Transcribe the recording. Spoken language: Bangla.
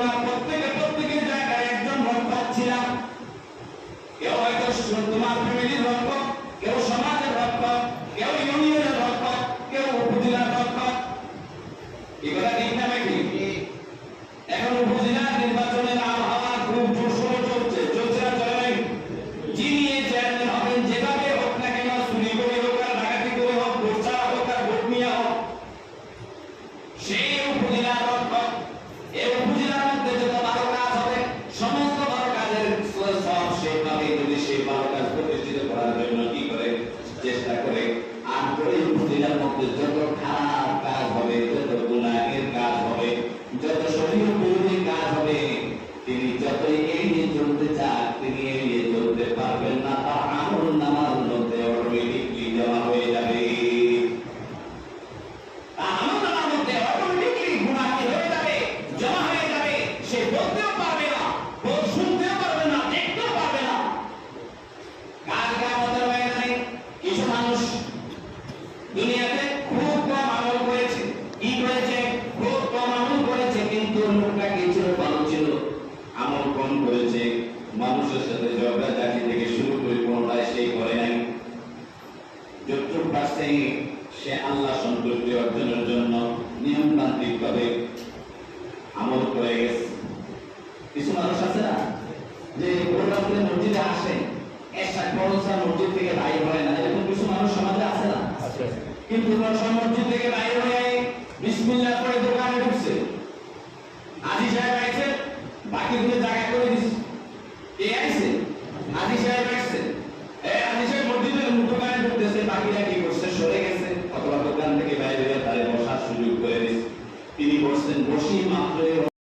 তোমরা প্রত্যেকের জায়গায় একজন রক্ষক ছিলাম। কেউ হয়তো তোমার ফ্যামিলির রক্ষক, কেউ সমাজের রক্ষক, কেউ ইউনিয়নের রক্ষক, কেউ উপজেলার রক্ষক। এগুলা ঠিক না নাকি? এখন উপজেলা নির্বাচনের আবহাওয়া খুব জোরসোরে চলছে না চলে নাই? যিনি চেয়ারম্যান হবেন, যেভাবে হোক না কেন, চুরি করে হোক আর ডাকাতি করে হোক, ভোট ছাড়া হোক আর ভোট নিয়ে হোক, সেই উপজেলার রক্ষক। এই উপজেলার মধ্যে যত ভালো কাজ হবে, সমস্ত ভালো কাজের সব সে পাবে যদি সে ভালো কাজ প্রতিষ্ঠিত করার জন্য কি করে চেষ্টা করে। আর এই উপজেলার মধ্যে যত খারাপ কাজ হবে, যত গুনাহের কাজ হবে, যত শরীয়ত বিরোধী কাজ হবে, তিনি যতই এড়িয়ে চলতে চান, তিনি এড়িয়ে চলতে পারবেন না। তার আমল নামার মধ্যে অটোমেটিকলি জমা হয়ে যাবে। দুনিয়াতে খুব কম আমল করেছে, কি করেছে? খুব কম আমল করেছে, কিন্তু লোকটা কিছু ভালো ছিল, আমল কম করেছে। মানুষের সাথে ঝগড়াঝাটি থেকে শুরু করে কোনটাই সেই করে নাই। যতটুকু পারছে সে আল্লাহ সন্তুষ্টি অর্জনের জন্য নিয়মতান্ত্রিক ভাবে আমল করে গেছে। কিছু মানুষ আছে না যে প্রোগ্রামে মসজিদে আসে, এসা খরচা মসজিদ থেকে বাইরে হয় না, এরকম কিছু মানুষ সমাজে আছে না? কিন্তু মসজিদ থেকে বাইরে হয়ে বিসমিল্লাহ করে দোকানে ঢুকছে, হাজী সাহেব আইছে, বাকিগুলো জায়গা করে দিচ্ছে। কে আইছে? হাজী সাহেব আইছে। হাজী সাহেব মসজিদের দোকানে ঢুকতেছে, বাকিরা কি করছে? সরে গেছে, অথবা দোকান থেকে বাইরে হয়ে তাদের বসার সুযোগ করে দিচ্ছে। তিনি বসছেন, বসি মাত্র